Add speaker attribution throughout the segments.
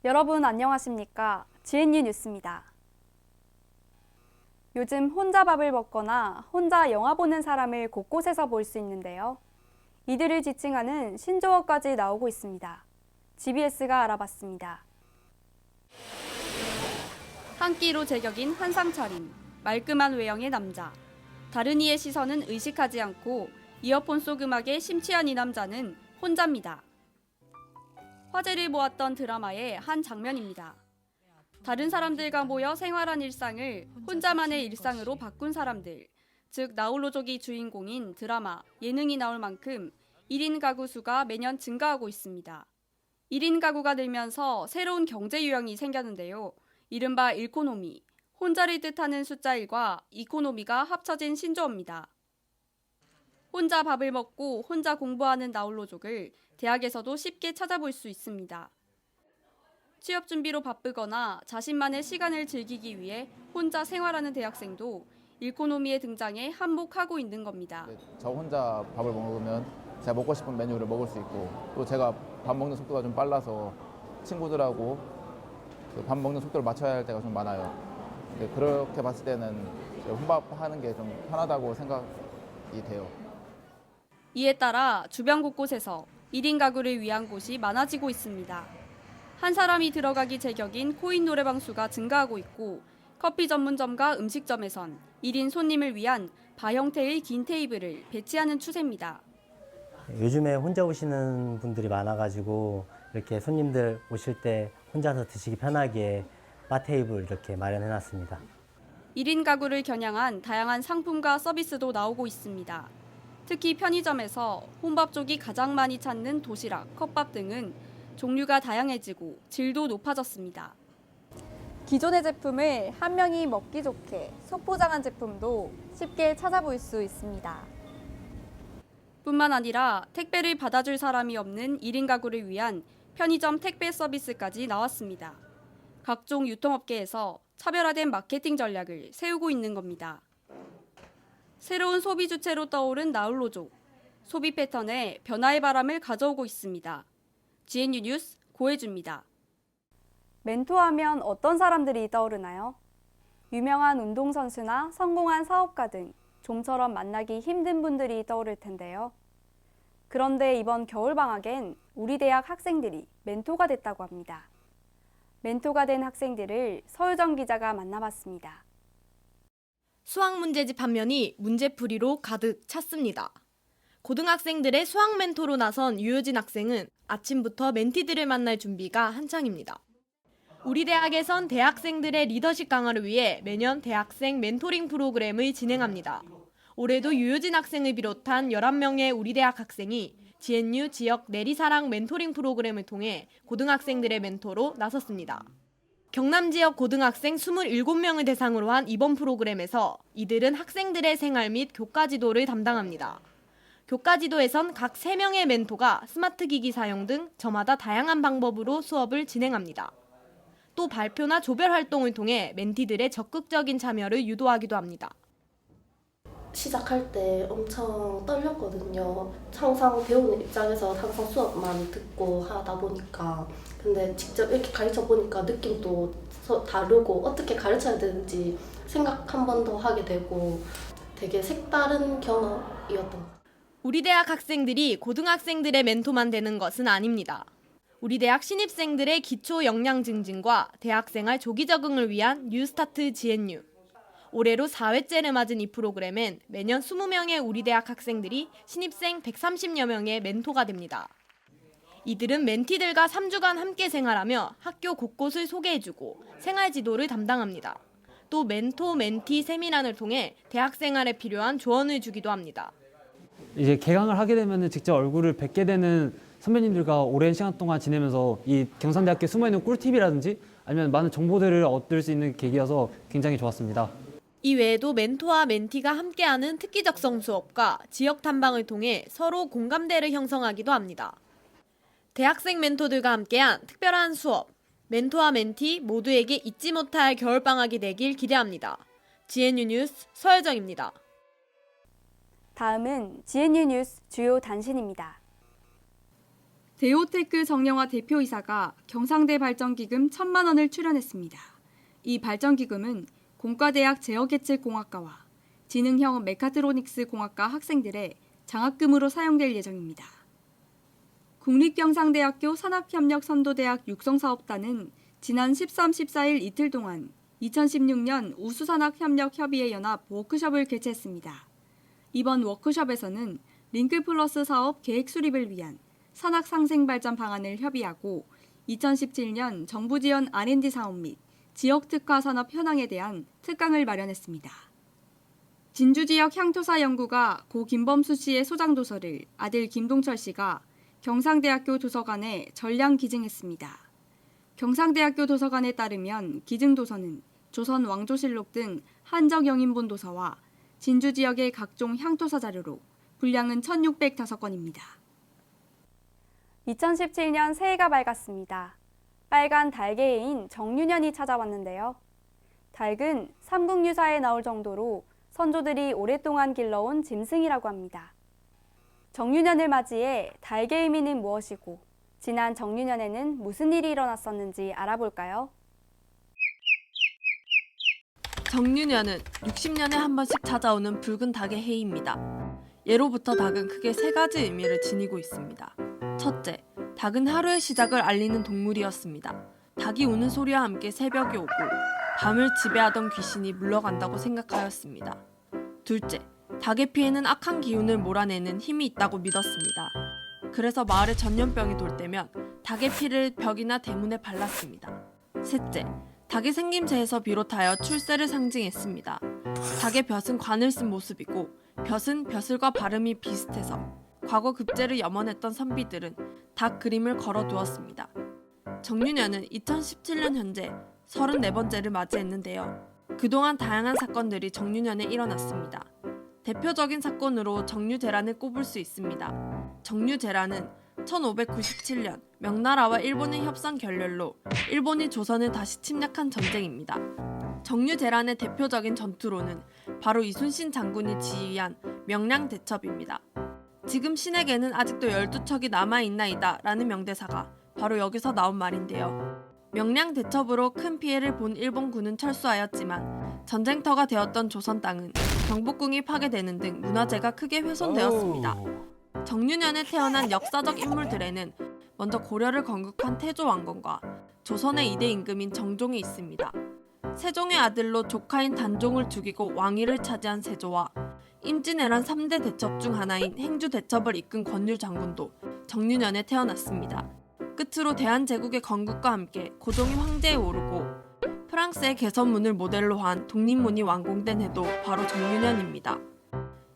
Speaker 1: 여러분 안녕하십니까? GNU 뉴스입니다. 요즘 혼자 밥을 먹거나 혼자 영화 보는 사람을 곳곳에서 볼 수 있는데요. 이들을 지칭하는 신조어까지 나오고 있습니다. GBS가 알아봤습니다. 한 끼로 제격인 한상 차림, 말끔한 외형의 남자. 다른 이의 시선은 의식하지 않고 이어폰 속 음악에 심취한 이 남자는 혼자입니다. 화제를 모았던 드라마의 한 장면입니다. 다른 사람들과 모여 생활한 일상을 혼자만의 일상으로 바꾼 사람들, 즉 나홀로족이 주인공인 드라마, 예능이 나올 만큼 1인 가구 수가 매년 증가하고 있습니다. 1인 가구가 늘면서 새로운 경제 유형이 생겼는데요. 이른바 일코노미, 혼자를 뜻하는 숫자 1과 이코노미가 합쳐진 신조어입니다. 혼자 밥을 먹고 혼자 공부하는 나홀로족을 대학에서도 쉽게 찾아볼 수 있습니다. 취업 준비로 바쁘거나 자신만의 시간을 즐기기 위해 혼자 생활하는 대학생도 일코노미의 등장에 한몫하고 있는 겁니다.
Speaker 2: 저 혼자 밥을 먹으면 제가 먹고 싶은 메뉴를 먹을 수 있고 또 제가 밥 먹는 속도가 좀 빨라서 친구들하고 밥 먹는 속도를 맞춰야 할 때가 좀 많아요. 근데 그렇게 봤을 때는 혼밥하는 게 좀 편하다고 생각이 돼요.
Speaker 1: 이에 따라 주변 곳곳에서 1인 가구를 위한 곳이 많아지고 있습니다. 한 사람이 들어가기 제격인 코인 노래방 수가 증가하고 있고 커피 전문점과 음식점에선 1인 손님을 위한 바 형태의 긴 테이블을 배치하는 추세입니다.
Speaker 3: 요즘에 혼자 오시는 분들이 많아가지고 이렇게 손님들 오실 때 혼자서 드시기 편하게 바 테이블 이렇게 마련해놨습니다.
Speaker 1: 1인 가구를 겨냥한 다양한 상품과 서비스도 나오고 있습니다. 특히 편의점에서 혼밥 쪽이 가장 많이 찾는 도시락, 컵밥 등은 종류가 다양해지고 질도 높아졌습니다. 기존의 제품을 한 명이 먹기 좋게 소포장한 제품도 쉽게 찾아볼 수 있습니다. 뿐만 아니라 택배를 받아줄 사람이 없는 1인 가구를 위한 편의점 택배 서비스까지 나왔습니다. 각종 유통업계에서 차별화된 마케팅 전략을 세우고 있는 겁니다. 새로운 소비 주체로 떠오른 나홀로족, 소비 패턴에 변화의 바람을 가져오고 있습니다. GNU 뉴스 고혜주입니다. 멘토하면 어떤 사람들이 떠오르나요? 유명한 운동선수나 성공한 사업가 등 좀처럼 만나기 힘든 분들이 떠오를 텐데요. 그런데 이번 겨울방학엔 우리 대학 학생들이 멘토가 됐다고 합니다. 멘토가 된 학생들을 서유정 기자가 만나봤습니다.
Speaker 4: 수학 문제집 한 면이 문제풀이로 가득 찼습니다. 고등학생들의 수학 멘토로 나선 유효진 학생은 아침부터 멘티들을 만날 준비가 한창입니다. 우리 대학에선 대학생들의 리더십 강화를 위해 매년 대학생 멘토링 프로그램을 진행합니다. 올해도 유효진 학생을 비롯한 11명의 우리 대학 학생이 GNU 지역 내리사랑 멘토링 프로그램을 통해 고등학생들의 멘토로 나섰습니다. 경남 지역 고등학생 27명을 대상으로 한 이번 프로그램에서 이들은 학생들의 생활 및 교과 지도를 담당합니다. 교과 지도에선 각 3명의 멘토가 스마트 기기 사용 등 저마다 다양한 방법으로 수업을 진행합니다. 또 발표나 조별 활동을 통해 멘티들의 적극적인 참여를 유도하기도 합니다.
Speaker 5: 시작할 때 엄청 떨렸거든요. 항상 배우는 입장에서 항상 수업만 듣고 하다 보니까 근데 직접 이렇게 가르쳐 보니까 느낌도 다르고 어떻게 가르쳐야 되는지 생각 한 번 더 하게 되고 되게 색다른 경험이었던 것 같아요.
Speaker 4: 우리 대학 학생들이 고등학생들의 멘토만 되는 것은 아닙니다. 우리 대학 신입생들의 기초 역량 증진과 대학생활 조기 적응을 위한 뉴스타트 GNU. 올해로 4회째를 맞은 이 프로그램엔 매년 20명의 우리 대학 학생들이 신입생 130여 명의 멘토가 됩니다. 이들은 멘티들과 3주간 함께 생활하며 학교 곳곳을 소개해주고 생활 지도를 담당합니다. 또 멘토, 멘티 세미나를 통해 대학 생활에 필요한 조언을 주기도 합니다.
Speaker 6: 이제 개강을 하게 되면 직접 얼굴을 뵙게 되는 선배님들과 오랜 시간 동안 지내면서 이 경산대학교에 숨어있는 꿀팁이라든지 아니면 많은 정보들을 얻을 수 있는 계기여서 굉장히 좋았습니다.
Speaker 4: 이 외에도 멘토와 멘티가 함께하는 특기적성 수업과 지역 탐방을 통해 서로 공감대를 형성하기도 합니다. 대학생 멘토들과 함께한 특별한 수업, 멘토와 멘티 모두에게 잊지 못할 겨울방학이 되길 기대합니다. GNU 뉴스 서혜정입니다.
Speaker 1: 다음은 GNU 뉴스 주요 단신입니다. 대호테크 정영화 대표이사가 경상대 발전기금 1,000만 원을 출연했습니다. 이 발전기금은 공과대학 제어계측공학과와 지능형 메카트로닉스 공학과 학생들의 장학금으로 사용될 예정입니다. 국립경상대학교 산학협력선도대학 육성사업단은 지난 13, 14일 이틀 동안 2016년 우수산학협력협의회 연합 워크숍을 개최했습니다. 이번 워크숍에서는 링크플러스 사업 계획 수립을 위한 산학상생발전 방안을 협의하고 2017년 정부 지원 R&D 사업 및 지역특화 산업 현황에 대한 특강을 마련했습니다. 진주지역 향토사 연구가 고 김범수 씨의 소장도서를 아들 김동철 씨가 경상대학교 도서관에 전량 기증했습니다. 경상대학교 도서관에 따르면 기증도서는 조선 왕조실록 등 한적 영인본 도서와 진주 지역의 각종 향토사 자료로 분량은 1,605건입니다. 2017년 새해가 밝았습니다. 빨간 달개인 정유년이 찾아왔는데요. 닭은 삼국유사에 나올 정도로 선조들이 오랫동안 길러온 짐승이라고 합니다. 정유년을 맞이해 닭의 의미는 무엇이고 지난 정유년에는 무슨 일이 일어났었는지 알아볼까요?
Speaker 4: 정유년은 60년에 한 번씩 찾아오는 붉은 닭의 해입니다. 예로부터 닭은 크게 세 가지 의미를 지니고 있습니다. 첫째, 닭은 하루의 시작을 알리는 동물이었습니다. 닭이 우는 소리와 함께 새벽이 오고 밤을 지배하던 귀신이 물러간다고 생각하였습니다. 둘째, 닭의 피에는 악한 기운을 몰아내는 힘이 있다고 믿었습니다. 그래서 마을에 전염병이 돌 때면 닭의 피를 벽이나 대문에 발랐습니다. 셋째, 닭의 생김새에서 비롯하여 출세를 상징했습니다. 닭의 벼슬은 관을 쓴 모습이고 벼슬은 벼슬과 발음이 비슷해서 과거 급제를 염원했던 선비들은 닭 그림을 걸어두었습니다. 정유년은 2017년 현재 34번째를 맞이했는데요. 그동안 다양한 사건들이 정유년에 일어났습니다. 대표적인 사건으로 정유재란을 꼽을 수 있습니다. 정유재란은 1597년 명나라와 일본의 협상 결렬로 일본이 조선을 다시 침략한 전쟁입니다. 정유재란의 대표적인 전투로는 바로 이순신 장군이 지휘한 명량대첩입니다. 지금 신에게는 아직도 12척이 남아있나이다 라는 명대사가 바로 여기서 나온 말인데요. 명량대첩으로 큰 피해를 본 일본군은 철수하였지만 전쟁터가 되었던 조선 땅은 경복궁이 파괴되는 등 문화재가 크게 훼손되었습니다. 정유년에 태어난 역사적 인물들에는 먼저 고려를 건국한 태조왕건과 조선의 2대 임금인 정종이 있습니다. 세종의 아들로 조카인 단종을 죽이고 왕위를 차지한 세조와 임진왜란 3대 대첩 중 하나인 행주대첩을 이끈 권율 장군도 정유년에 태어났습니다. 끝으로 대한제국의 건국과 함께 고종이 황제에 오르고 프랑스의 개선문을 모델로 한 독립문이 완공된 해도 바로 정유년입니다.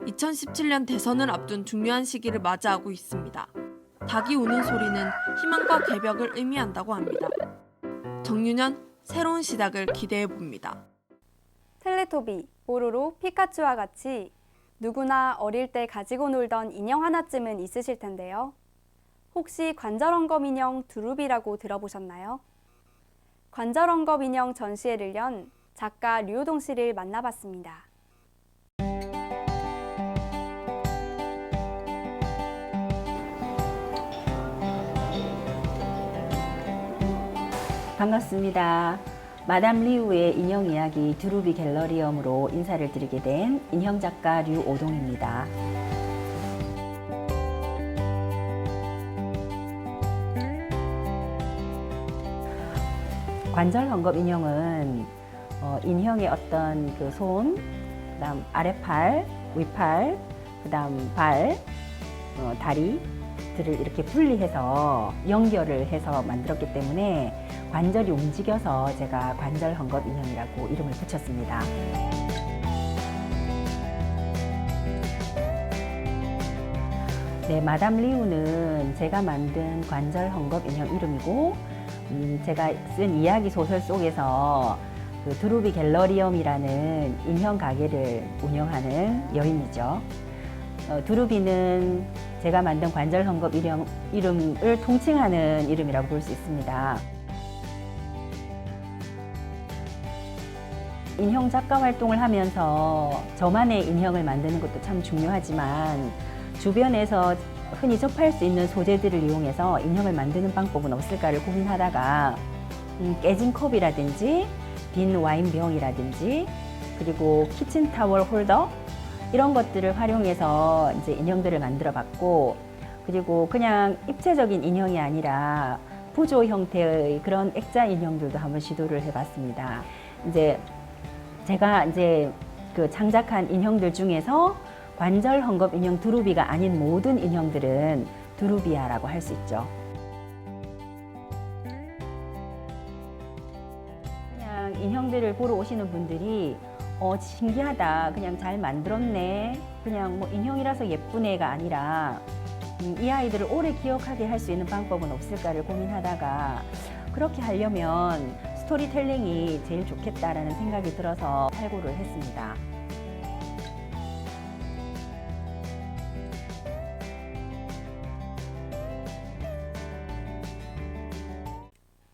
Speaker 4: 2017년 대선을 앞둔 중요한 시기를 맞이하고 있습니다. 닭이 우는 소리는 희망과 개벽을 의미한다고 합니다. 정유년 새로운 시작을 기대해봅니다.
Speaker 1: 텔레토비, 뽀로로, 피카츄와 같이 누구나 어릴 때 가지고 놀던 인형 하나쯤은 있으실 텐데요. 혹시 관절헝겊 인형 두루비라고 들어보셨나요? 관절헝겊 인형 전시회를 연 작가 류호동 씨를 만나봤습니다.
Speaker 7: 반갑습니다. 마담 리우의 인형 이야기 두루비 갤러리엄으로 인사를 드리게 된 인형 작가 류오동입니다. 관절헝겊 인형은 인형의 어떤 그 손, 그다음 아래팔, 위팔, 그다음 발, 다리들을 이렇게 분리해서 연결을 해서 만들었기 때문에 관절이 움직여서 제가 관절헝겊 인형이라고 이름을 붙였습니다. 네, 마담 리우는 제가 만든 관절헝겊 인형 이름이고 제가 쓴 이야기 소설 속에서 그 두루비 갤러리엄이라는 인형 가게를 운영하는 여인이죠. 두루비는 제가 만든 관절헝겊 이름을 통칭하는 이름이라고 볼 수 있습니다. 인형 작가 활동을 하면서 저만의 인형을 만드는 것도 참 중요하지만 주변에서 흔히 접할 수 있는 소재들을 이용해서 인형을 만드는 방법은 없을까를 고민하다가 깨진 컵이라든지 빈 와인병이라든지 그리고 키친타월 홀더 이런 것들을 활용해서 이제 인형들을 만들어 봤고, 그리고 그냥 입체적인 인형이 아니라 부조 형태의 그런 액자 인형들도 한번 시도를 해봤습니다. 이제 제가 그 창작한 인형들 중에서 관절 헝겊 인형 두루비가 아닌 모든 인형들은 두루비아라고 할 수 있죠. 그냥 인형들을 보러 오시는 분들이 신기하다, 그냥 잘 만들었네, 그냥 뭐 인형이라서 예쁘네가 아니라 이 아이들을 오래 기억하게 할 수 있는 방법은 없을까를 고민하다가 그렇게 하려면 스토리텔링이 제일 좋겠다라는 생각이 들어서 탈고를 했습니다.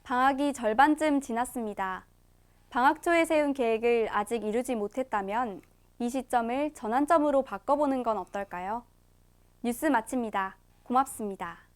Speaker 1: 방학이 절반쯤 지났습니다. 방학 초에 세운 계획을 아직 이루지 못했다면 이 시점을 전환점으로 바꿔보는 건 어떨까요? 뉴스 마칩니다. 고맙습니다.